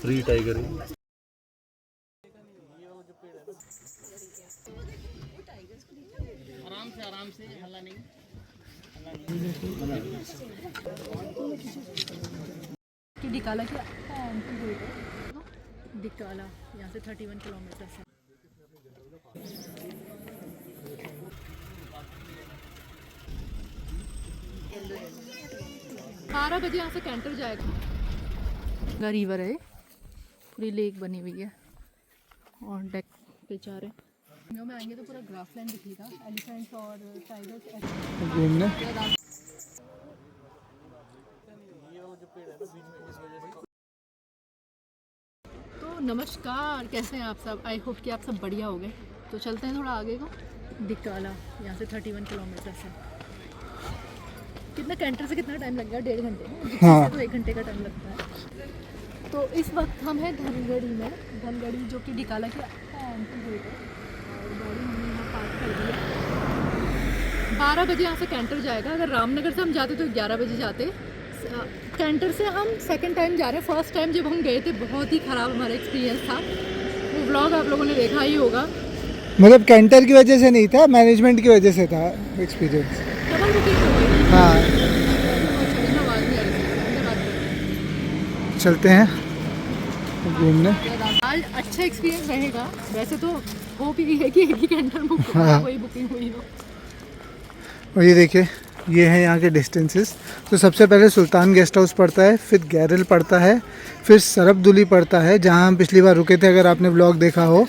Free tiger है। आराम से हल्ला नहीं। डिकाला क्या डिकाला यहाँ से 31 किलोमीटर से। 12 बजे यहाँ से कैंटर जाएगा। रिवर है, पूरी लेक बनी हुई है और डेक पे जा रहे हैं। में आएंगे तो पूरा ग्रासलैंड दिखेगा, एलिफेंट्स और टाइगर्स घूमने। तो नमस्कार, कैसे हैं आप सब? आई होप कि आप सब बढ़िया हो गए। तो चलते हैं थोड़ा आगे को। डिकाला यहाँ से 31 किलोमीटर से। कितना कैंटर से कितना टाइम लगेगा? 1.5 घंटे। हाँ। तो 1 घंटे का टाइम लगता है। तो इस वक्त हम हैं धनगढ़ी में। धनगढ़ी जो कि डिकाला की एंट्री गेट है और गाड़ी हमने यहाँ पार्क कर दी है। 12 बजे यहाँ से कैंटर जाएगा। अगर रामनगर से हम जाते तो 11 बजे जाते। कैंटर से हम सेकंड टाइम जा रहे हैं। फर्स्ट टाइम जब हम गए थे बहुत ही ख़राब हमारा एक्सपीरियंस था। वो व्लॉग आप लोगों ने देखा ही होगा। मतलब कैंटर की वजह से नहीं था, मैनेजमेंट की वजह से था एक्सपीरियंस। हाँ, चलते हैं घूमने। आज अच्छा एक्सपीरियंस रहेगा। वैसे तो होप ही है कि एक ही कैंटर बुक हो, हाँ। कोई बुकिंग हुई हो। और ये देखिए, ये है यहाँ के डिस्टेंसेस। तो सबसे पहले सुल्तान गेस्ट हाउस पड़ता है, फिर गैरल पड़ता है, फिर सरबदुली पड़ता है जहाँ हम पिछली बार रुके थे, अगर आपने व्लॉग देखा हो।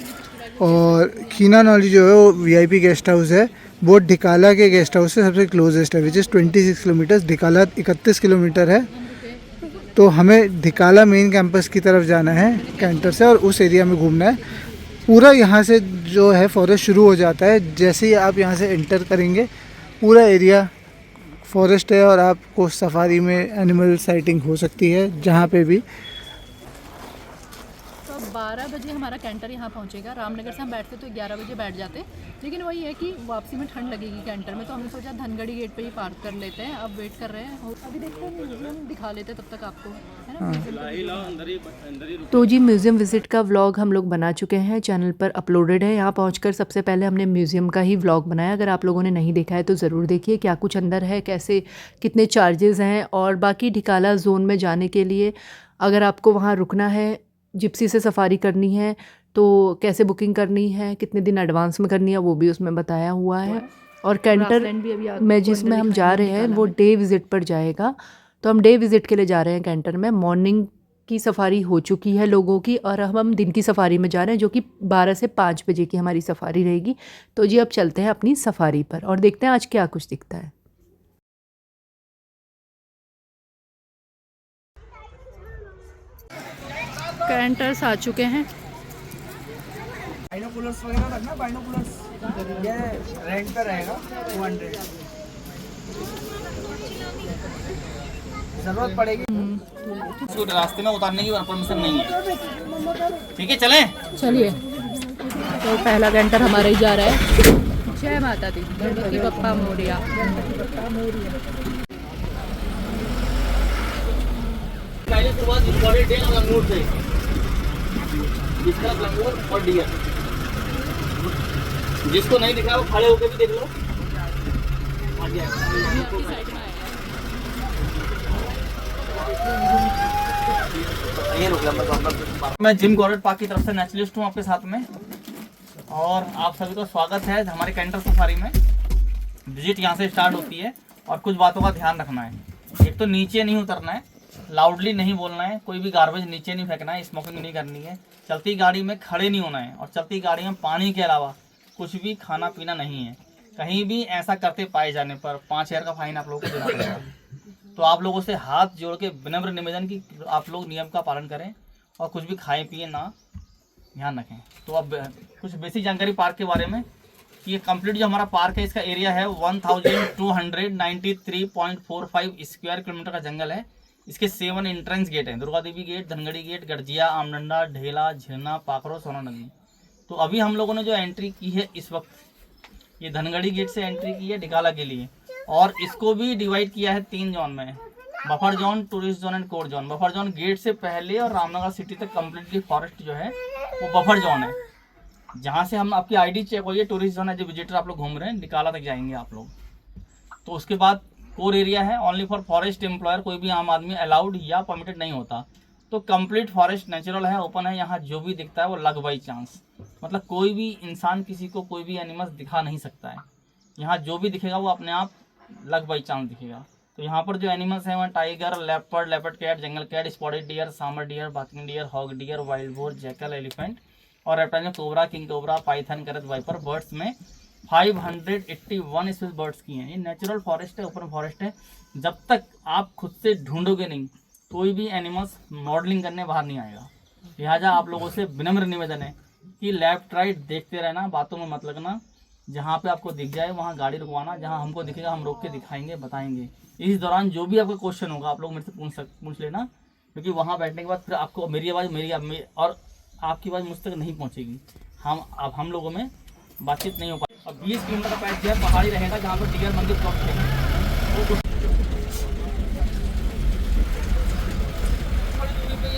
और खीना नौली जो है वो वीआईपी गेस्ट हाउस है, वो ढिकाला के गेस्ट हाउस से सबसे क्लोजेस्ट है, which is 26 kilometre. Dhikala 31 kilometre है। तो हमें ढिकाला मेन कैंपस की तरफ जाना है कैंटर से और उस एरिया में घूमना है। पूरा यहाँ से जो है फॉरेस्ट शुरू हो जाता है। जैसे ही आप यहाँ से एंटर करेंगे पूरा एरिया फॉरेस्ट है और आपको सफारी में एनिमल साइटिंग हो सकती है जहाँ पे भी। तो 12 बजे हमारा कैंटर यहाँ पहुँचेगा। रामनगर से हम बैठते तो 11 बजे बैठ जाते, लेकिन वही है कि वापसी में ठंड लगेगी कैंटर में, तो हमने सोचा धनगढ़ी गेट पे ही पार्क कर लेते हैं। अब वेट कर रहे हैं, अभी देखते हैं म्यूजियम दिखा लेते हैं तब तक आपको, है ना। तो जी म्यूज़ियम विज़िट का व्लॉग हम लोग बना चुके हैं, चैनल पर अपलोडेड है। यहाँ पहुँचकर सबसे पहले हमने म्यूज़ियम का ही व्लॉग बनाया। अगर आप लोगों ने नहीं देखा है तो ज़रूर देखिए क्या कुछ अंदर है, कैसे कितने चार्जेस हैं। और बाकी ढिकाला जोन में जाने के लिए अगर आपको वहाँ रुकना है, जिप्सी से सफारी करनी है तो कैसे बुकिंग करनी है, कितने दिन एडवांस में करनी है, वो भी उसमें बताया हुआ है। और कैंटर में जिसमें हम जा रहे हैं वो डे विज़िट पर जाएगा। तो हम डे विज़िट के लिए जा रहे हैं कैंटर में। मॉर्निंग की सफ़ारी हो चुकी है लोगों की और अब हम दिन की सफ़ारी में जा रहे हैं, जो कि 12 से 5 बजे की हमारी सफ़ारी रहेगी। तो जी अब चलते हैं अपनी सफ़ारी पर और देखते हैं आज क्या कुछ दिखता है। कैंटर्स आ चुके हैं। बाइनोकुलर्स वगैरह रखना, बाइनोकुलर्स ये रेंट पे रहेगा 200। जरूरत पड़ेगी इसको रास्ते में उतारने की परमिशन नहीं है। ठीक है, चलें। चलिए, तो पहला कैंटर हमारा ही जा रहा है। जय माता दी, गणपति बप्पा मोरिया। पहले शुरुआत इम्पोर्टेड और लंगूर से, जिसका लंगूर और डियर। जिसको नहीं दिखा वो खड़े होकर भी देख लो। मैं जिम गॉर्डन पार्क की तरफ से नेचुरलिस्ट हूँ आपके साथ में, और आप सभी का स्वागत है हमारे कैंटर सफारी में। विजिट यहाँ से स्टार्ट होती है और कुछ बातों का ध्यान रखना है। एक तो नीचे नहीं उतरना है, लाउडली नहीं बोलना है, कोई भी गार्बेज नीचे नहीं फेंकना है, स्मोकिंग नहीं करनी है, चलती गाड़ी में खड़े नहीं होना है, और चलती गाड़ी में पानी के अलावा कुछ भी खाना पीना नहीं है। कहीं भी ऐसा करते पाए जाने पर 5000 का फाइन आप लोगों को देना पड़ेगा। तो आप लोगों से हाथ जोड़ के विनम्र निवेदन की आप लोग नियम का पालन करें और कुछ भी खाएं पिए ना, ध्यान रखें। तो अब कुछ बेसिक जानकारी पार्क के बारे में कि ये कंप्लीट जो हमारा पार्क है, इसका एरिया है 1293.45 स्क्वायर किलोमीटर का जंगल है। इसके 7 एंट्रेंस गेट हैं, दुर्गा देवी गेट, धनगढ़ी गेट, गरजिया, आमडंडा, ढेला, झिरना, पाखरो, सोना नदी। तो अभी हम लोगों ने जो एंट्री की है इस वक्त, ये धनगढ़ी गेट से एंट्री की है डिकाला के लिए। और इसको भी डिवाइड किया है 3 जोन में, buffer zone, tourist zone and core zone. Buffer zone gate से पहले और रामनगर सिटी तक कम्प्लीटली फॉरेस्ट जो है वो बफर जोन है, जहाँ से हम आपकी आईडी चेक होगी। टूरिस्ट जोन है, जो विजिटर आप लोग घूम रहे हैं, डिकाला तक जाएंगे आप लोग। तो उसके बाद कोर एरिया है, ओनली फॉर फॉरेस्ट एम्प्लॉयर, कोई भी आम आदमी अलाउड या परमिटेड नहीं होता। तो कंप्लीट फॉरेस्ट नेचुरल है, ओपन है, यहाँ जो भी दिखता है वो लक बाई चांस, मतलब कोई भी इंसान किसी को कोई भी एनिमल्स दिखा नहीं सकता है। यहाँ जो भी दिखेगा वो अपने आप लक बाई चांस दिखेगा। तो यहाँ पर जो एनिमल्स हैं वहाँ tiger, leopard, leopard cat, jungle cat, spotted deer, sambar deer, barking deer, hog deer, wild boar, jackal, elephant और रेप्टाइल में cobra, king cobra, python, krait, viper. Birds में 581 स्पीसीज बर्ड्स की हैं। ये नेचुरल फॉरेस्ट है, ओपन फॉरेस्ट है। जब तक आप खुद से ढूंढोगे नहीं कोई भी एनिमल्स मॉडलिंग करने बाहर नहीं आएगा। लिहाजा आप लोगों से विनम्र निवेदन है कि लेफ्ट राइट देखते रहना, बातों में मत लगना। जहाँ पे आपको दिख जाए वहाँ गाड़ी रुकवाना, जहाँ हमको दिखेगा हम रोक के दिखाएंगे, बताएंगे। इस दौरान जो भी आपका क्वेश्चन होगा आप लोग मेरे से पूछ लेना, क्योंकि वहाँ बैठने के बाद फिर आपको मेरी आवाज़ और आपकी आवाज़ मुझ तक नहीं पहुँचेगी। हम लोगों में बातचीत नहीं हो पाएगी। अब 20 किलोमीटर का पैच जो है पहाड़ी रहेगा, जहाँ पर डियर मंदिर ब्लॉक है।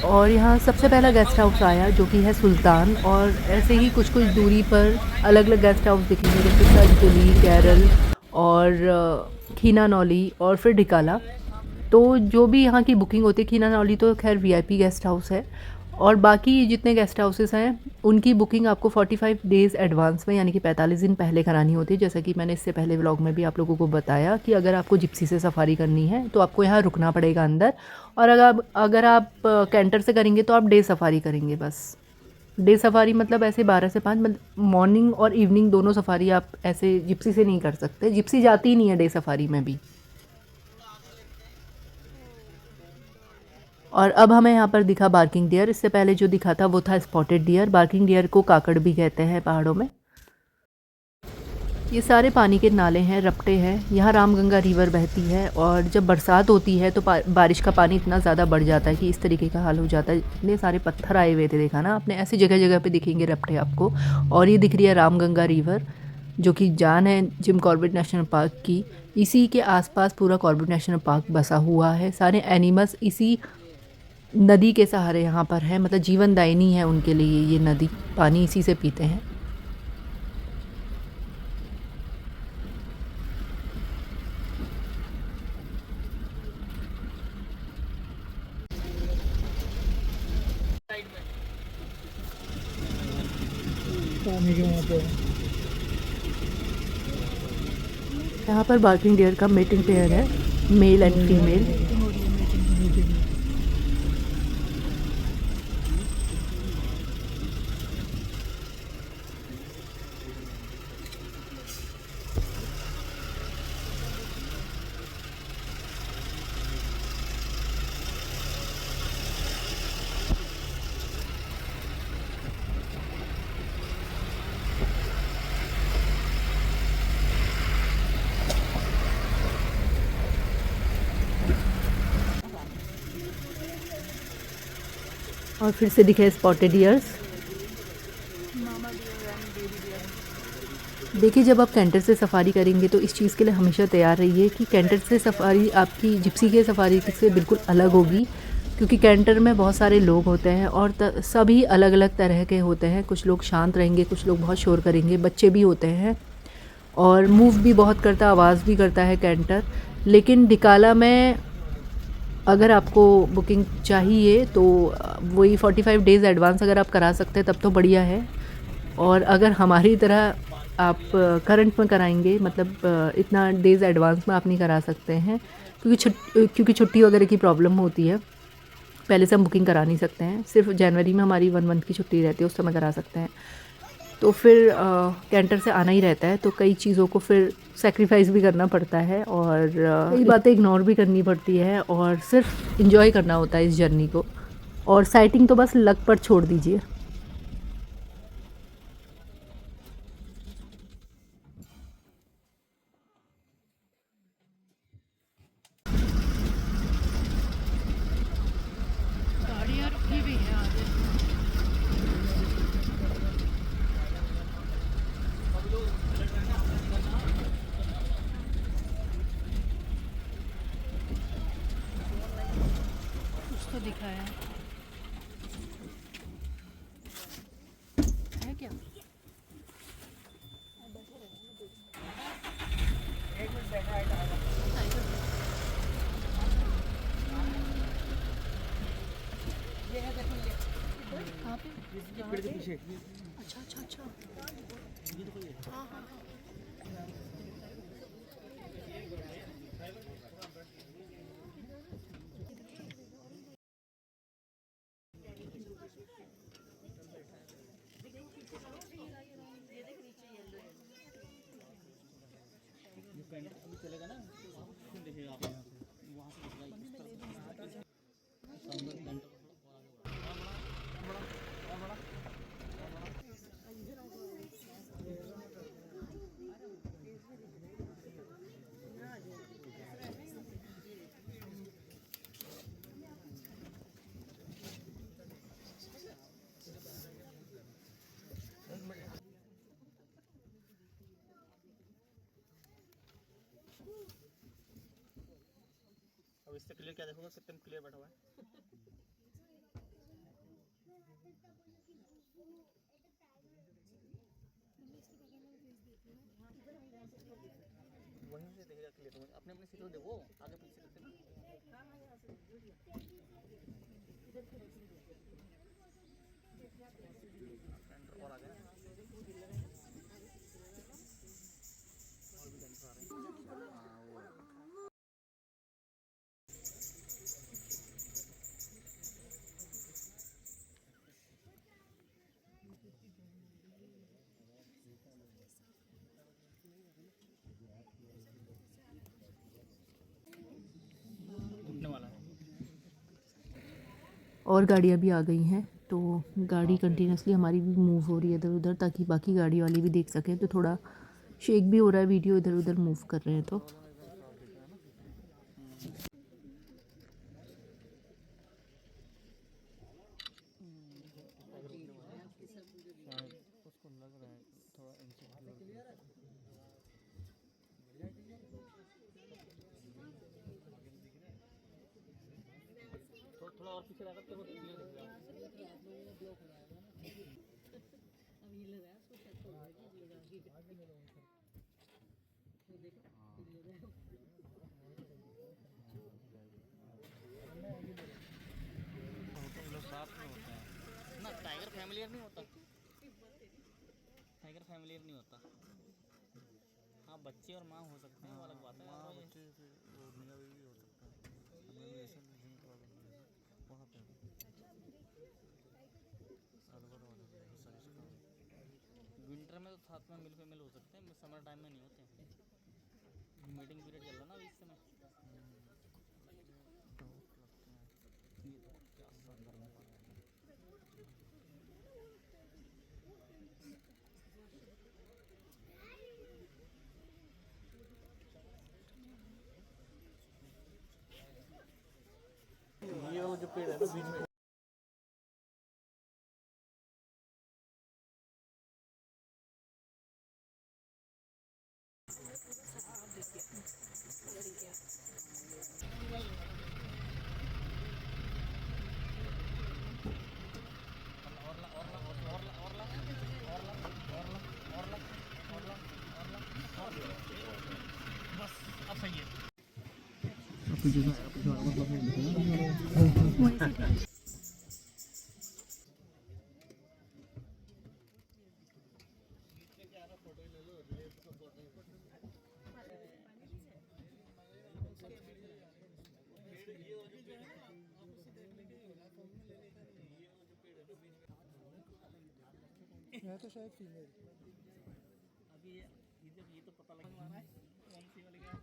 और यहाँ सबसे पहला गेस्ट हाउस आया जो कि है सुल्तान, और ऐसे ही कुछ कुछ दूरी पर अलग अलग गेस्ट हाउस दिखेंगे, जैसे सजदुली, कैरल और खीना नौली और फिर डिकाला। तो जो भी यहाँ की बुकिंग होती है, खीना नौली तो खैर वीआईपी गेस्ट हाउस है, और बाकी जितने गेस्ट हाउसेस हैं उनकी बुकिंग आपको 45 डेज़ एडवांस में यानी कि 45 दिन पहले करानी होती है। जैसा कि मैंने इससे पहले व्लॉग में भी आप लोगों को बताया कि अगर आपको जिप्सी से सफारी करनी है तो आपको यहाँ रुकना पड़ेगा अंदर, और अगर आप कैंटर से करेंगे तो आप डे सफारी करेंगे। बस डे सफारी मतलब ऐसे 12 से 5, मतलब मॉर्निंग और इवनिंग दोनों सफारी आप ऐसे जिप्सी से नहीं कर सकते। जिप्सी जाती ही नहीं है डे सफारी में भी। और अब हमें यहाँ पर दिखा बार्किंग डियर। इससे पहले जो दिखा था वो था स्पॉटेड डियर। बार्किंग डियर को काकड़ भी कहते हैं पहाड़ों में। ये सारे पानी के नाले हैं, रपटे हैं। यहाँ रामगंगा रिवर बहती है, और जब बरसात होती है तो बारिश का पानी इतना ज़्यादा बढ़ जाता है कि इस तरीके का हाल हो जाता है। इतने सारे पत्थर आए हुए थे, देखा ना आपने, ऐसी जगह जगह पे दिखेंगे रपटे आपको। और ये दिख रही है रामगंगा रिवर, जो कि जान है जिम कॉर्बेट नेशनल पार्क की। इसी के आसपास पूरा कॉर्बेट नेशनल पार्क बसा हुआ है। सारे एनिमल्स इसी नदी के सहारे यहाँ पर है, मतलब जीवनदायिनी है उनके लिए ये नदी, पानी इसी से पीते हैं। पानी के वहाँ पे यहाँ पर बार्किंग डियर का मेटिंग पेयर है, मेल एंड फीमेल। और फिर से दिखे स्पॉटेड डियर्स। देखिए, जब आप कैंटर से सफारी करेंगे तो इस चीज़ के लिए हमेशा तैयार रहिए कि कैंटर से सफारी आपकी जिप्सी के सफारी से बिल्कुल अलग होगी, क्योंकि कैंटर में बहुत सारे लोग होते हैं और सभी अलग अलग तरह के होते हैं। कुछ लोग शांत रहेंगे, कुछ लोग बहुत शोर करेंगे, बच्चे भी होते हैं, और मूव भी बहुत करता, आवाज़ भी करता है कैंटर। लेकिन डिकाला में अगर आपको बुकिंग चाहिए तो वही 45 डेज़ एडवांस अगर आप करा सकते हैं तब तो बढ़िया है। और अगर हमारी तरह आप करंट में कराएंगे, मतलब इतना डेज़ एडवांस में आप नहीं करा सकते हैं, क्योंकि छुट्टी वगैरह की प्रॉब्लम होती है। पहले से हम बुकिंग करा नहीं सकते हैं, सिर्फ जनवरी में हमारी 1 मंथ की छुट्टी रहती है, उस समय करा सकते हैं। तो फिर कैंटर से आना ही रहता है, तो कई चीज़ों को फिर सेक्रीफाइस भी करना पड़ता है, और कई बातें इग्नोर भी करनी पड़ती है, और सिर्फ इन्जॉय करना होता है इस जर्नी को। और साइटिंग तो बस लक पर छोड़ दीजिए। गाड़ियाँ रुकी हुई हैं आगे। दिखाया है क्या? एक मिनट बैठा है ये है, देखो ये कहाँ पे? इसके पेड़ के पीछे। अच्छा अच्छा अच्छा। हाँ हाँ हाँ। चलेगा ना, देखिएगा आप यहाँ से, वहाँ से अब इससे क्लियर क्या देखोगे, कितने क्लियर बैठा हुआ है। वहीं से देखेगा क्लियर, अपने अपने सीट देखो, आगे पीछे करते ना। और आगे और भी कैंसर आ रहे हैं। हाँ वो है। वाला है। और गाड़ियाँ भी आ गई हैं, तो गाड़ी कंटिन्यूसली हमारी भी मूव हो रही है इधर उधर, ताकि बाकी गाड़ी वाली भी देख सकें। तो थोड़ा शेक भी हो रहा है, वीडियो इधर उधर मूव कर रहे हैं। तो उसको लग रहा है थोड़ा थोड़ा और पीछे लगा तो साथ में होता है ना। टाइगर फैमिलियर नहीं होता, टाइगर फैमिलियर नहीं होता। हाँ बच्चे और माँ हो सकते हैं, वो अलग बात है। माँ बच्चे फिर वो मियाँ बीवी भी हो सकता है। हमें भी ऐसे जिम करा देंगे वहाँ पे अलवर वाले भी सारी चीज़ें। विंटर में तो साथ में मिल फीमेल हो सकते हैं, समर टाइम में नहीं होते। मीटिंग पीरियड चल रहा ना अभी इस समय। क्या शानदार मौका है। ये वो जो पेड़ है ना बीच में, बस अब सही है। मैं तो शायद फीमेल। अभी ये तो पता लग रहा है कौन सी वाली का।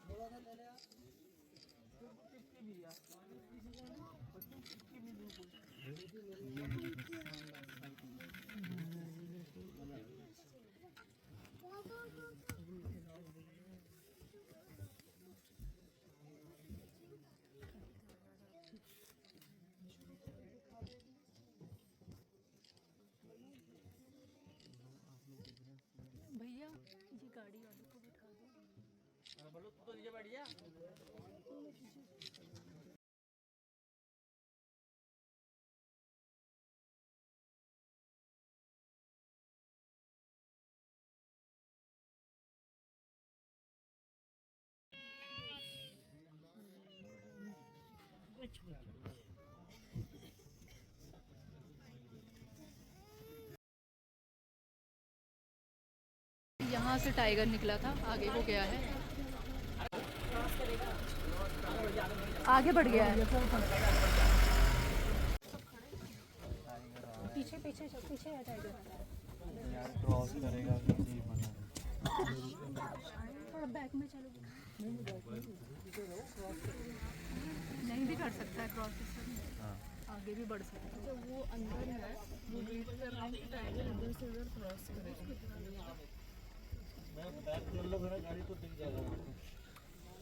थोड़ा सा ले ले आप। भैया ये गाड़ी वाले को बिठा दो। बोलो तू तो नीचे बैठ जा। यहाँ से टाइगर निकला था, आगे को गया है, आगे बढ़ गया है। पीछे पीछे पीछे है टाइगर। यार क्रॉस करेगा कि नहीं बना। थोड़ा बैक में चलो। नहीं भी कर सकता है क्रॉस, आगे भी बढ़ सकता है। जब वो अंदर है, वो वेट कर रहा है कि टाइगर इधर से उधर क्रॉस करे। मैं बैक कर लो, मेरा गाड़ी तो दिख जाएगा।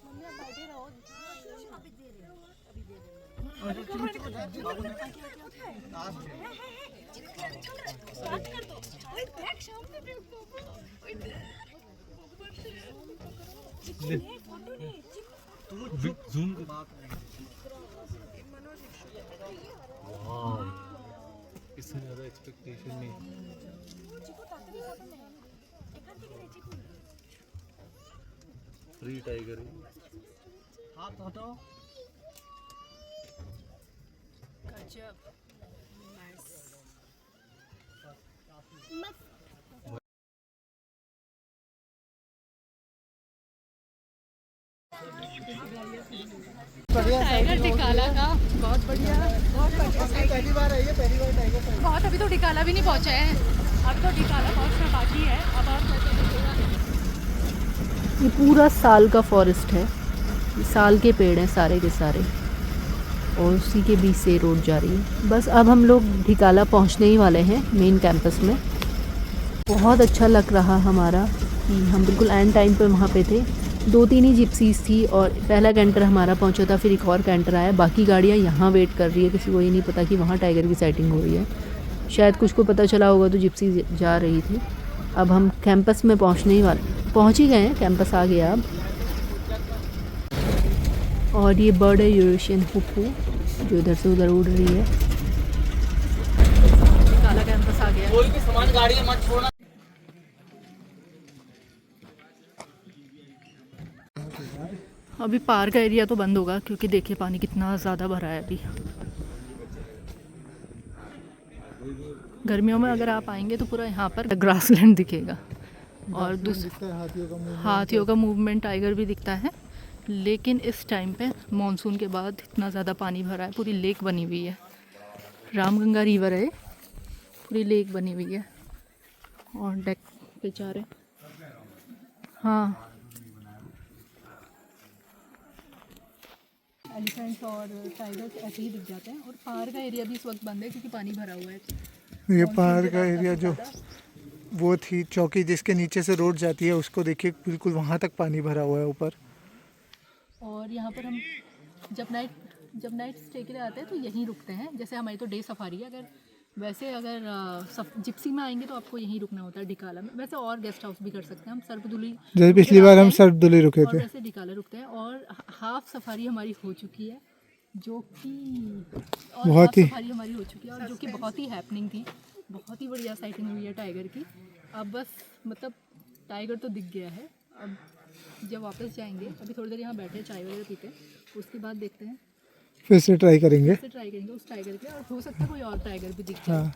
मम्मी आप बैठे रहो, अभी दे रहे हो, अभी दे रहे हो। जूम के बात वाह, इससे ज़्यादा एक्सपेक्टेशन नहीं। फ्री टाइगर है। हाथ हटाओ। गजब। टाइगर टिकाला का बहुत बढ़िया, पहली बार आई है, पहली बार टाइगर। बहुत अभी तो टिकाला भी नहीं पहुंचे हैं, अब तो टिकाला पहुंचना बाकी है। अब और ये पूरा साल का फॉरेस्ट है, ये साल के पेड़ हैं सारे के सारे, और उसी के बीच से रोड जा रही है। बस अब हम लोग ढिकाला पहुंचने ही वाले हैं मेन कैंपस में। बहुत अच्छा लग रहा हमारा कि हम बिल्कुल एंड टाइम पे वहाँ पे थे। 2-3 ही जिप्सीज थी और पहला कैंटर हमारा पहुंचा था, फिर एक और कैंटर आया। बाकी गाड़ियाँ यहाँ वेट कर रही है, किसी को ये नहीं पता कि वहाँ टाइगर की साइटिंग हो रही है। शायद कुछ को पता चला होगा तो जिप्सी जा रही थी। अब हम कैंपस में पहुँचने ही वाले, पहुँच ही गए हैं, कैंपस आ गया अब। और ये बर्ड है यूरेशियन हुप्पू, जो इधर से उधर उड़ रही है। काला कैंपस आ गया। कोई भी सामान गाड़ी में मत छोड़ना। अभी पार्क का एरिया तो बंद होगा क्योंकि देखिए पानी कितना ज़्यादा भरा है अभी। गर्मियों में अगर आप आएंगे तो पूरा यहाँ पर ग्रासलैंड दिखेगा और हाथियों का मूवमेंट, टाइगर भी दिखता है। लेकिन इस टाइम पे मॉनसून के बाद इतना ज़्यादा पानी भरा है, पूरी लेक बनी हुई है। रामगंगा रिवर है, पूरी लेक बनी हुई है। और डेक पे जा रहे, हाँ, एलिफेंट्स और टाइगर्स ऐसे ही दिख जाते हैं। और पहाड़ का एरिया भी इस वक्त बंद है क्योंकि पानी भरा हुआ है। ये पहाड़ का एरिया जो वो थी चौकी जिसके नीचे से रोड जाती है, उसको देखिए बिल्कुल वहाँ तक पानी भरा हुआ है ऊपर। और यहाँ पर हम जब नाइट स्टे के लिए आते हैं तो यहीं रुकते हैं। जैसे हमारी तो डे सफारी है, अगर जिप्सी में आएंगे तो आपको यहीं रुकना होता है ढिकाला में। वैसे और गेस्ट हाउस भी कर सकते हैं हम, सर्पदुली जैसे पिछली बार हम सर्पदुली रुके थे, वैसे ढिकाला रुकते हैं। और हाफ सफारी हमारी हो चुकी है, जो कि बहुत ही सफारी हमारी हो चुकी है और जो कि बहुत ही हैपनिंग थी। बहुत ही बढ़िया साइटिंग हुई है टाइगर की। अब बस मतलब टाइगर तो दिख गया है, अब जब वापस जाएंगे, अभी थोड़ी देर यहाँ बैठे चाय वगैरह पीते, उसके बाद देखते हैं, फिर से ट्राई करेंगे उस टाइगर के। और हो सकता है कोई और टाइगर भी दिख जाए।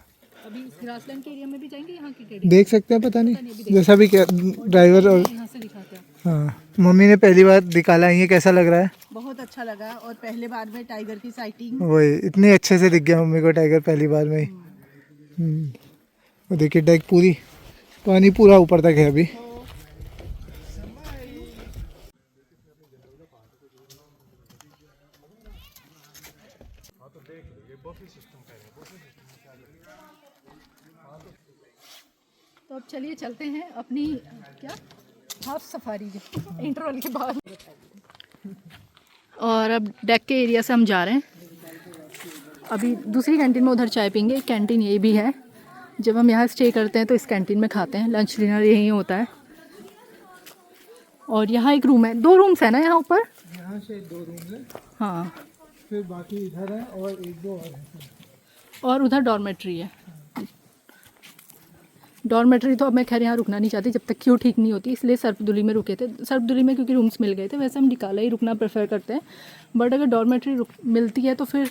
अभी ग्रासलैंड के एरिया में भी जाएंगे, यहाँ के देख सकते हैं, पता नहीं जैसा भी क्या ड्राइवर। और यहाँ से दिखाते हैं। हाँ, मम्मी ने पहली बार दिखाला, ये कैसा लग रहा है? बहुत अच्छा लगा और पहले बार में टाइगर की साइटिंग। वही इतने अच्छे से दिख गया मम्मी को टाइगर पहली बार में ही। वो देखिए डेक पूरी, पानी पूरा ऊपर तक है अभी। तो अब चलिए चलते हैं अपनी क्या हाफ सफारी के इंटरवल के बाद। और अब डेक के एरिया से हम जा रहे हैं। अभी दूसरी कैंटीन में उधर चाय पीएंगे। कैंटीन ये भी है, जब हम यहाँ स्टे करते हैं तो इस कैंटीन में खाते हैं। लंच डिनर यहीं होता है। और यहाँ एक रूम है, 2 रूम्स है ना यहाँ ऊपर? यहाँ से 2 रूम है, हाँ, फिर बाकी इधर है और 1-2 और है। और उधर डॉर्मेट्री है। डॉर्मेट्री तो अब मैं खैर यहाँ रुकना नहीं चाहती जब तक कि वो ठीक नहीं होती, इसलिए सर्पदुली में रुके थे। सर्पदुली में क्योंकि रूम्स मिल गए थे, वैसे हम डिकाला ही रुकना प्रेफर करते हैं। बट अगर डॉर्मेट्री मिलती है तो फिर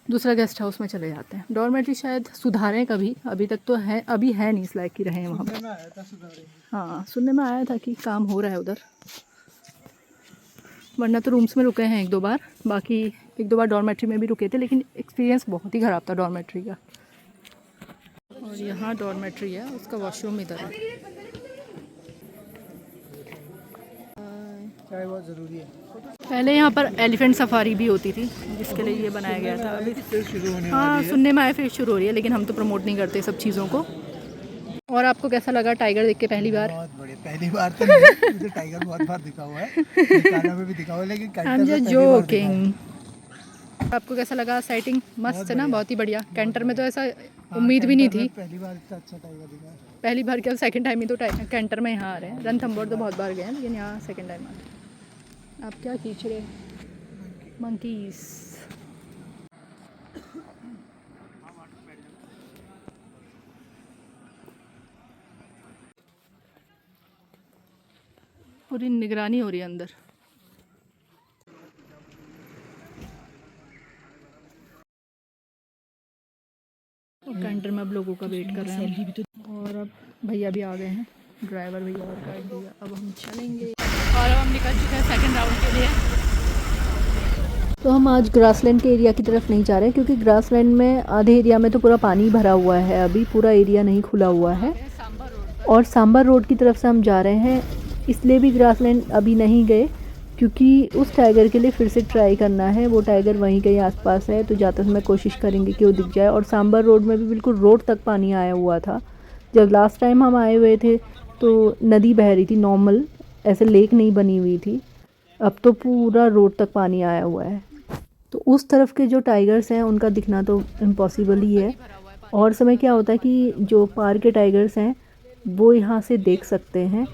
दूसरा गेस्ट हाउस में चले जाते हैं। डॉर्मेट्री शायद सुधारें कभी, अभी तक तो है, अभी है नहीं इस लायक की रहे वहाँ पर। हाँ, सुनने में आया था कि काम हो रहा है उधर। वरना तो रूम्स में रुके हैं 1-2 बार, बाकी 1-2 बार डॉर्मेट्री में भी रुके थे, लेकिन एक्सपीरियंस बहुत ही ख़राब था डॉर्मेट्री का। और यहाँ डॉर्मेट्री है, उसका वॉशरूम इधर है। चाय बहुत ज़रूरी है। पहले यहाँ पर एलिफेंट सफारी भी होती थी, जिसके लिए ये बनाया गया था। अभी फिर शुरू होने हाँ, वाली है। सुनने में आया फिर शुरू हो रही है, लेकिन हम तो प्रमोट नहीं करते सब चीज़ों को। और आपको कैसा लगा टाइगर देख के पहली बार? बहुत बढ़िया, पहली बार तो नहीं, मुझे टाइगर बहुत बार दिखा हुआ है, निकाला में भी दिखा हुआ है, लेकिन कैंटर में पहली बार दिखा है। आपको कैसा लगा? साइटिंग मस्त है ना, बहुत ही बढ़िया। कैंटर में तो ऐसा उम्मीद भी नहीं थी। पहली बार इतना अच्छा टाइगर दिखा। पहली बार क्या, सेकंड टाइम ही तो कैंटर में यहाँ आ रहे हैं। रणथंभौर तो बहुत बार गए हैं, लेकिन यहाँ सेकंड टाइम आ रहे हैं। आप क्या खींच रहे? मंकीज। पूरी निगरानी हो रही है अंदर। कैंटर में अब लोगों का वेट कर रहे हैं। और अब भैया भी आ गए हैं, ड्राइवर भैया और गाइड भैया। अब हम चलेंगे और अब हम निकल चुके हैं सेकंड राउंड के लिए। तो हम आज ग्रासलैंड के एरिया की तरफ नहीं जा रहे हैं, क्योंकि ग्रासलैंड में आधे एरिया में तो पूरा पानी भरा हुआ है, अभी पूरा एरिया नहीं खुला हुआ है। और सांबर रोड की तरफ से हम जा रहे हैं, इसलिए भी ग्रासलैंड अभी नहीं गए, क्योंकि उस टाइगर के लिए फिर से ट्राई करना है। वो टाइगर वहीं कहीं आसपास है, तो जाते समय कोशिश करेंगे कि वो दिख जाए। और सांबर रोड में भी बिल्कुल रोड तक पानी आया हुआ था। जब लास्ट टाइम हम आए हुए थे तो नदी बह रही थी नॉर्मल, ऐसे लेक नहीं बनी हुई थी। अब तो पूरा रोड तक पानी आया हुआ है। तो उस तरफ के जो टाइगर्स हैं उनका दिखना तो इम्पॉसिबल ही है। और समय क्या होता है कि जो पार के टाइगर्स हैं वो यहाँ से देख सकते हैं,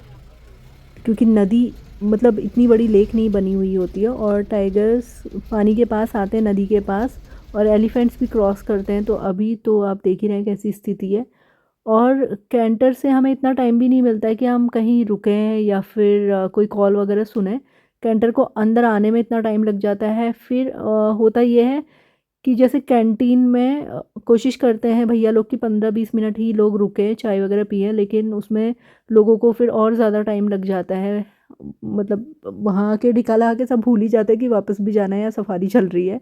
क्योंकि नदी मतलब इतनी बड़ी लेक नहीं बनी हुई होती है। और टाइगर्स पानी के पास आते हैं, नदी के पास, और एलिफेंट्स भी क्रॉस करते हैं। तो अभी तो आप देख ही रहे हैं कैसी स्थिति है। और कैंटर से हमें इतना टाइम भी नहीं मिलता है कि हम कहीं रुकें या फिर कोई कॉल वगैरह सुने। कैंटर को अंदर आने में इतना टाइम लग जाता है। फिर होता ये है कि जैसे कैंटीन में कोशिश करते हैं भैया लोग कि 15-20 मिनट ही लोग रुके, चाय वगैरह पिए, लेकिन उसमें लोगों को फिर और ज़्यादा टाइम लग जाता है। मतलब वहाँ के डिकाला आके सब भूल ही जाते हैं कि वापस भी जाना है या सफारी चल रही है।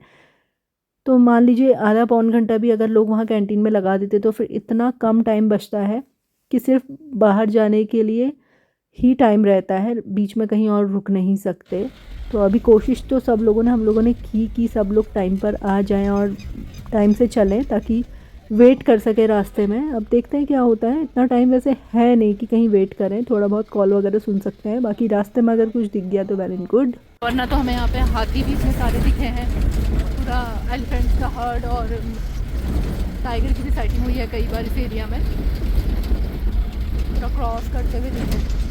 तो मान लीजिए आधा पौन घंटा भी अगर लोग वहाँ कैंटीन में लगा देते तो फिर इतना कम टाइम बचता है कि सिर्फ बाहर जाने के लिए ही टाइम रहता है, बीच में कहीं और रुक नहीं सकते। तो अभी कोशिश तो सब लोगों ने, हम लोगों ने की कि सब लोग टाइम पर आ जाएं और टाइम से चलें, ताकि वेट कर सके रास्ते में। अब देखते हैं क्या होता है। इतना टाइम वैसे है नहीं कि कहीं वेट करें, थोड़ा बहुत कॉल वगैरह सुन सकते हैं। बाकी रास्ते में अगर कुछ दिख गया तो वेल एंड गुड। वरना तो हमें यहाँ पे हाथी भी इतने सारे दिखे हैं, पूरा एलिफेंट्स का हर्ड, और टाइगर की भी साइटिंग हुई है कई बार इस एरिया में, पूरा क्रॉस करते हुए दिखे।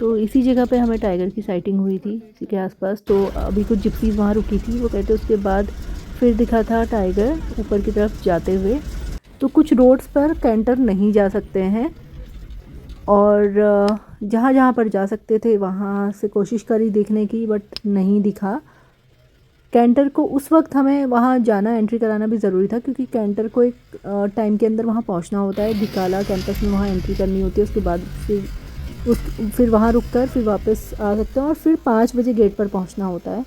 तो इसी जगह पे हमें टाइगर की साइटिंग हुई थी, इसी के आसपास। तो अभी कुछ जिप्सीज वहाँ रुकी थी, वो कहते उसके बाद फिर दिखा था टाइगर ऊपर की तरफ जाते हुए। तो कुछ रोड्स पर कैंटर नहीं जा सकते हैं, और जहाँ जहाँ पर जा सकते थे वहाँ से कोशिश करी देखने की, बट नहीं दिखा। कैंटर को उस वक्त हमें वहाँ जाना, एंट्री कराना भी ज़रूरी था, क्योंकि कैंटर को एक टाइम के अंदर वहाँ पहुँचना होता है। ढिकाला कैंपस में वहाँ एंट्री करनी होती है, उसके बाद फिर वहाँ रुक कर फिर वापस आ सकते हैं, और फिर 5 बजे गेट पर पहुँचना होता है।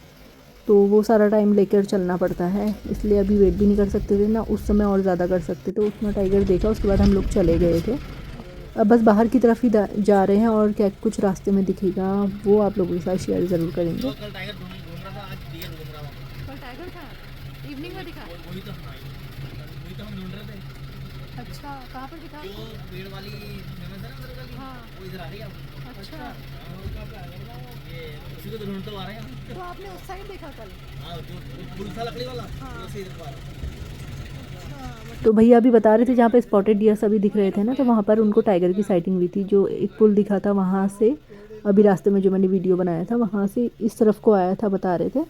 तो वो सारा टाइम लेकर चलना पड़ता है, इसलिए अभी वेट भी नहीं कर सकते थे ना, उस समय और ज़्यादा कर सकते थे। उतना टाइगर देखा, उसके बाद हम लोग चले गए थे। अब बस बाहर की तरफ ही जा रहे हैं, और क्या कुछ रास्ते में दिखेगा वो आप लोगों के साथ शेयर ज़रूर करेंगे। कल टाइगर घूम रहा था, आज डियर घूम रहा था। कल टाइगर था, इवनिंग में दिखा। वही तो हम ढूंढ रहे थे। अच्छा, कहाँ पर दिखा? जो पेड़ वाली फेमस है ना अंदर वाली, हाँ। वो इधर आ रही है। अच्छा, ये उसी को तो ढूंढते हुए आ रहे हैं। तो आपने उस साइड देखा कल? हाँ, जो पुल था लकड़ी वाला, उसी इधर आ रहा है। तो भैया अभी बता रहे थे जहाँ पे स्पॉटेड डियर सभी दिख रहे थे ना, तो वहाँ पर उनको टाइगर की साइटिंग हुई थी। जो एक पुल दिखा था वहाँ से, अभी रास्ते में जो मैंने वीडियो बनाया था वहाँ से इस तरफ को आया था, बता रहे थे।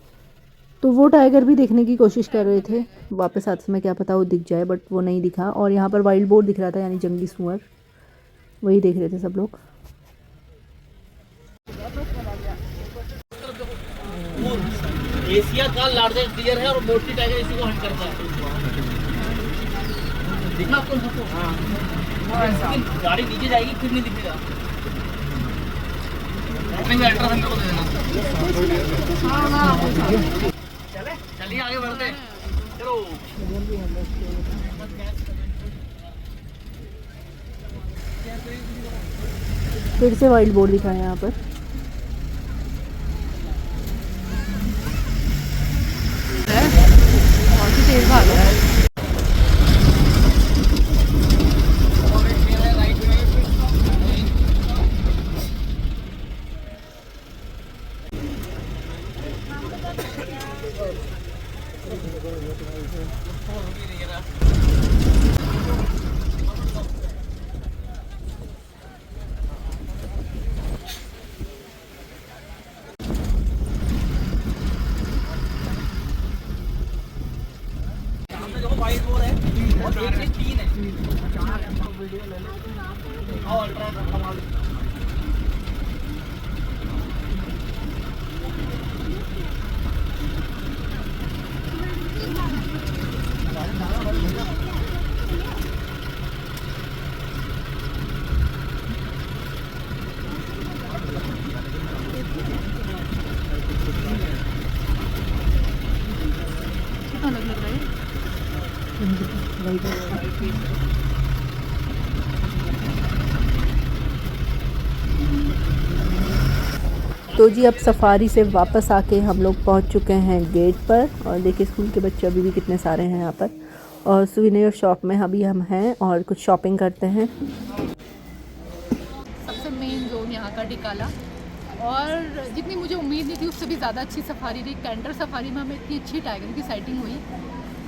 तो वो टाइगर भी देखने की कोशिश कर रहे थे, वापस आते में क्या पता वो दिख जाए, बट वो नहीं दिखा। और यहाँ पर वाइल्ड बोर दिख रहा था, यानी जंगली सुअर, वही देख रहे थे सब लोग। एशिया का लार्जेस्ट डियर है और मोस्टली टाइगर इसी को हंट करता है। दिखा आपको? हाँ, गाड़ी नीचे जाएगी फिर नहीं दिखेगा। एड्रेस को दे देना। चलिए आगे बढ़ते हैं। चलो। फिर से वाइल्ड बोर दिखा है यहाँ पर। बहुत ही तेज भाग रहा है। वाइट बोर है और एक में 3 है, 4 है। आओ अल्ट्रा कमाल। कितना अलग लग रहा है। तो जी अब सफारी से वापस आके हम लोग पहुंच चुके हैं गेट पर, और देखिए स्कूल के बच्चे अभी भी कितने सारे हैं यहाँ पर। और सुविनियर शॉप में अभी हम हैं और कुछ शॉपिंग करते हैं। सबसे मेन जोन यहाँ का ढिकाला, और जितनी मुझे उम्मीद नहीं थी उससे भी ज़्यादा अच्छी सफारी रही। कैंटर सफारी में हमें इतनी अच्छी टाइगर की साइटिंग हुई।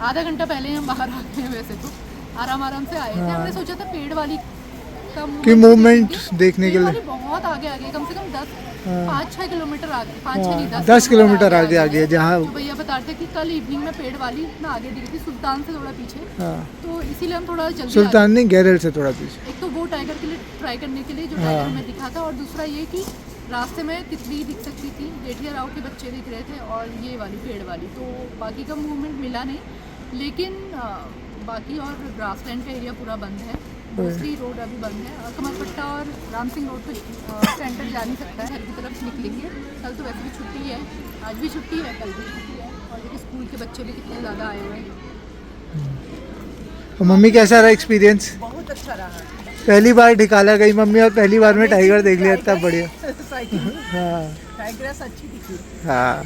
आधा घंटा पहले हम बाहर आ गए, वैसे तो आराम से आए थे। हमने सोचा था पेड़ वाली का मूवमेंट देखने के लिए। बहुत आगे कम से कम 5-6 किलोमीटर आगे, 5-6 नहीं 10 किलोमीटर आगे जहाँ तो भैया बता रहे थे कि कल इवनिंग में पेड़ वाली ना आगे दिखी थी, सुल्तान से थोड़ा पीछे। तो इसीलिए हम थोड़ा जल्दी सुल्तान नहीं, गैरल से थोड़ा पीछे। एक तो वो टाइगर के लिए ट्राई करने के लिए जो टाइगर में दिखा था, और दूसरा ये कि रास्ते में तितली दिख सकती थी, जेठिया राव के बच्चे दिख रहे थे, और ये वाली पेड़ वाली। तो बाकी का मूवमेंट मिला नहीं, लेकिन बाकी और ग्रासलैंड का एरिया पूरा बंद है। दूसरी रोड अभी बंद है। कमरपट्टा और राम सिंह रोड पे सेंटर जा नहीं सकता है, घर की तरफ निकलेंगे। कल तो वैसे भी छुट्टी है, आज भी छुट्टी है, कल भी छुट्टी है, और देखिए स्कूल के बच्चे भी कितने ज़्यादा आए हुए हैं। तो मम्मी कैसा रहा एक्सपीरियंस? बहुत अच्छा रहा। पहली बार ढिकाला गई मम्मी, और पहली बार में टाइगर देख लिया, इतना बढ़िया। हाँ टाइग्रेस अच्छी दिखी। हाँ,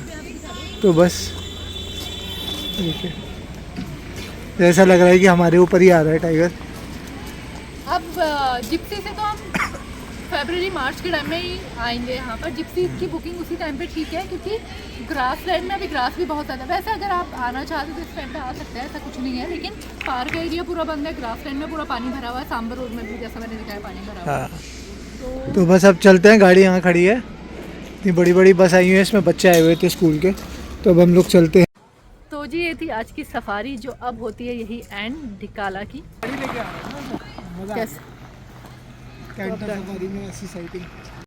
तो बस ठीक है। ऐसा लग रहा है कि हमारे ऊपर ही आ रहा है टाइगर। अब जिप्सी से तो हम फरवरी मार्च के टाइम में ही आएंगे यहाँ पर। जिप्सी की बुकिंग उसी टाइम पे ठीक है, क्योंकि ग्रासलैंड में अभी ग्रास भी बहुत ज़्यादा। वैसे अगर आप आना चाहते तो इस टाइम पे आ सकते हैं, ऐसा कुछ नहीं है। लेकिन पार्क एरिया पूरा बंद है, ग्रासलैंड में पूरा पानी भरा हुआ है, सांबर रोड में भी जैसा मैंने दिखाया पानी भरा हुआ है। हाँ, तो बस अब चलते हैं। गाड़ी यहाँ खड़ी है, इतनी बड़ी बड़ी बस आई हुई है, इसमें बच्चे आए हुए थे स्कूल के, तो अब हम लोग चलते हैं। तो जी ये थी आज की सफारी, जो अब होती है यही एंड ढिकाला की। कैसे कैंटर सफारी में ऐसी साइटिंग।